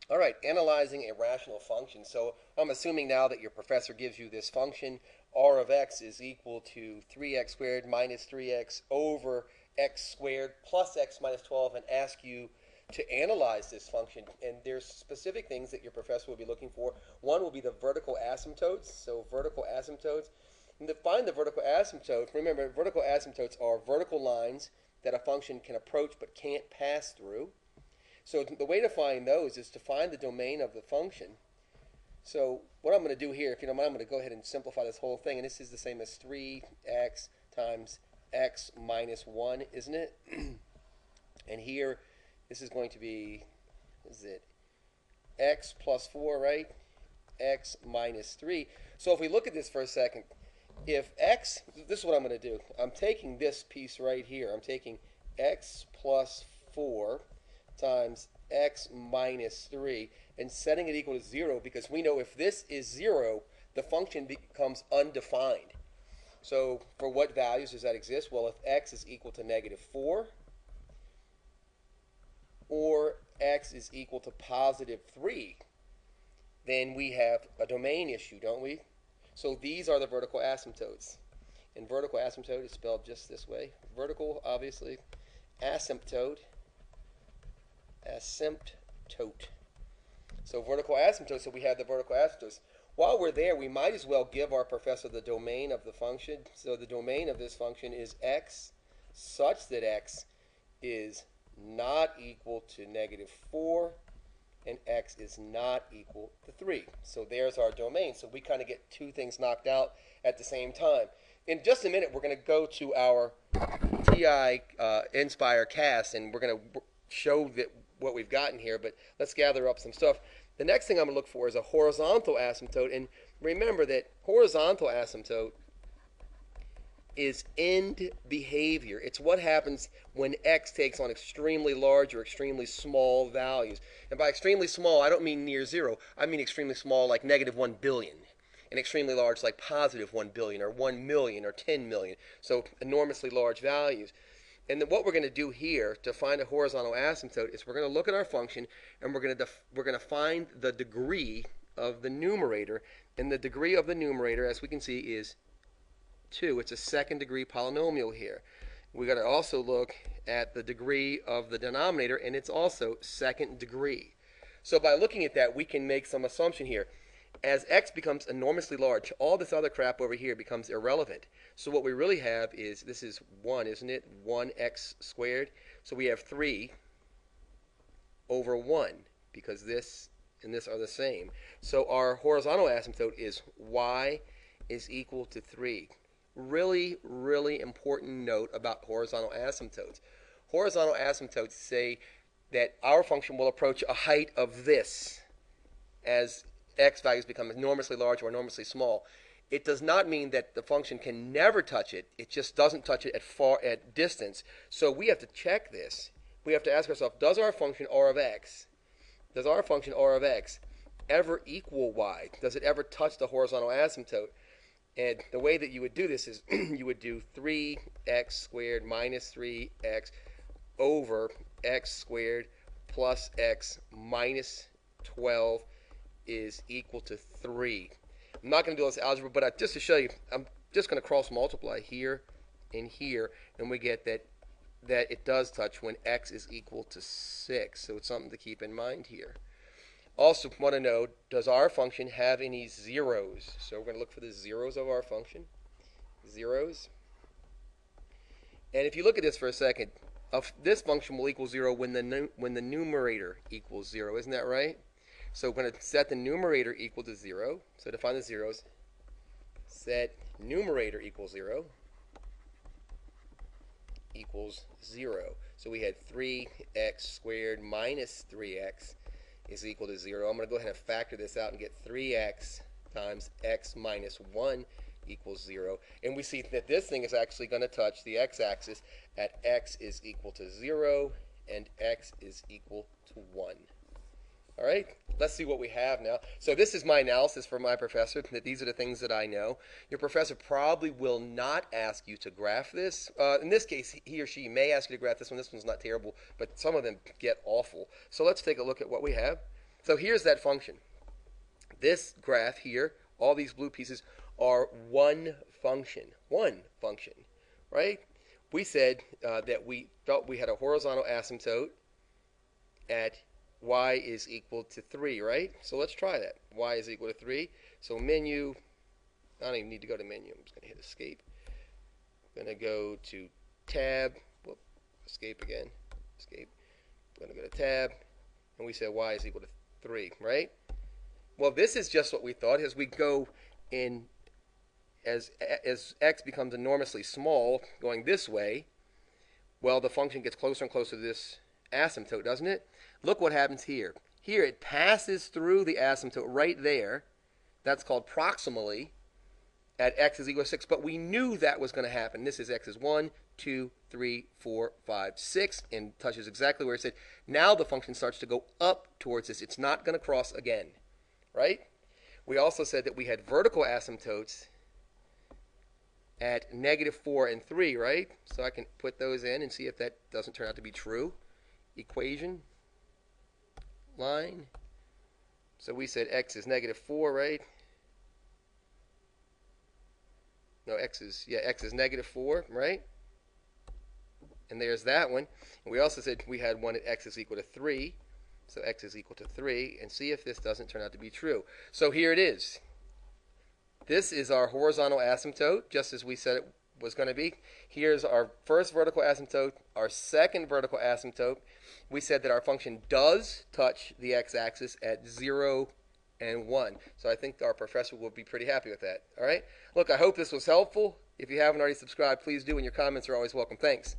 All right, analyzing a rational function. So I'm assuming now that your professor gives you this function, r of x is equal to 3x squared minus 3x over x squared plus x minus 12, and ask you to analyze this function. And there's specific things that your professor will be looking for. One will be the vertical asymptotes. So vertical asymptotes. And to find the vertical asymptote, remember, vertical asymptotes are vertical lines that a function can approach but can't pass through. So the way to find those is to find the domain of the function. So what I'm going to do here, if you don't mind, I'm going to go ahead and simplify this whole thing. And this is the same as 3x times x minus 1, isn't it? And here, this is going to be, is it x plus 4, right? X minus 3. So if we look at this for a second, if x, this is what I'm going to do. I'm taking this piece right here. I'm taking x plus 4 times x minus 3 and setting it equal to 0, because we know if this is 0, the function becomes undefined. So for what values does that exist? Well, if x is equal to negative 4 or x is equal to positive 3, then we have a domain issue, don't we? So these are the vertical asymptotes. And vertical asymptote is spelled just this way. Vertical, obviously. Asymptote. Asymptote. So vertical asymptote, so we have the vertical asymptotes. While we're there, we might as well give our professor the domain of the function. So the domain of this function is x such that x is not equal to negative 4 and x is not equal to 3. So there's our domain. So we kind of get two things knocked out at the same time. In just a minute, we're going to go to our ti-nspire cast, and we're going to show that what we've gotten here, but let's gather up some stuff. The next thing I'm going to look for is a horizontal asymptote, and remember that horizontal asymptote is end behavior. It's what happens when x takes on extremely large or extremely small values. And by extremely small, I don't mean near 0. I mean extremely small like negative 1 billion. And extremely large like positive 1 billion or 1 million or 10 million. So enormously large values. And then what we're going to do here to find a horizontal asymptote is we're going to look at our function and we're going to find the degree of the numerator. And the degree of the numerator, as we can see, is 2. It's a second degree polynomial here. We're going to also look at the degree of the denominator, and it's also second degree. So by looking at that, we can make some assumption here. As x becomes enormously large, all this other crap over here becomes irrelevant. So what we really have is, this is 1, isn't it? 1x squared. So we have 3 over 1, because this and this are the same. So our horizontal asymptote is y is equal to 3. Really, really important note about horizontal asymptotes. Horizontal asymptotes say that our function will approach a height of this as x values become enormously large or enormously small. It does not mean that the function can never touch it. It just doesn't touch it at distance. So we have to check this. We have to ask ourselves, does our function r of x ever equal y? Does it ever touch the horizontal asymptote? And the way that you would do this is you would do 3x squared minus 3x over x squared plus x minus 12 is equal to 3. I'm not going to do this algebra, but just to show you, I'm just going to cross multiply here and here, and we get that it does touch when x is equal to 6. So it's something to keep in mind here. Also want to know, does our function have any zeros? So we're going to look for the zeros of our function. Zeros. And if you look at this for a second, this function will equal 0 when the numerator equals 0. Isn't that right? So we're going to set the numerator equal to 0. So to find the zeros, set numerator equals 0 equals 0. So we had 3x squared minus 3x is equal to 0. I'm going to go ahead and factor this out and get 3x times x minus 1 equals 0. And we see that this thing is actually going to touch the x-axis at x is equal to 0 and x is equal to 1. All right, let's see what we have now. So this is my analysis for my professor, that these are the things that I know. Your professor probably will not ask you to graph this. In this case, he or she may ask you to graph this one. This one's not terrible, but some of them get awful. So let's take a look at what we have. So here's that function. This graph here, all these blue pieces, are one function, right? We said that we thought we had a horizontal asymptote at y is equal to 3, right? So let's try that. Y is equal to 3. So menu, I don't even need to go to menu. I'm just going to hit escape. I'm going to go to tab. Whoop, escape again. Escape. I'm going to go to tab. And we said y is equal to 3, right? Well, this is just what we thought. As we go in, as x becomes enormously small, going this way, well, the function gets closer and closer to this asymptote, doesn't it? Look what happens here. Here it passes through the asymptote right there. That's called proximally at x is equal to 6. But we knew that was going to happen. This is x is 1, 2, 3, 4, 5, 6, and touches exactly where it said. Now the function starts to go up towards this. It's not going to cross again, right? We also said that we had vertical asymptotes at -4 and 3, right? So I can put those in and see if that doesn't turn out to be true. Equation, line. So we said x is -4, right? No, x is -4, right? And there's that one. And we also said we had one at x is equal to 3. So x is equal to 3. And see if this doesn't turn out to be true. So here it is. This is our horizontal asymptote, just as we said it was going to be. Here's our first vertical asymptote, our second vertical asymptote. We said that our function does touch the x-axis at 0 and 1. So I think our professor will be pretty happy with that. All right? Look, I hope this was helpful. If you haven't already subscribed, please do, and your comments are always welcome. Thanks.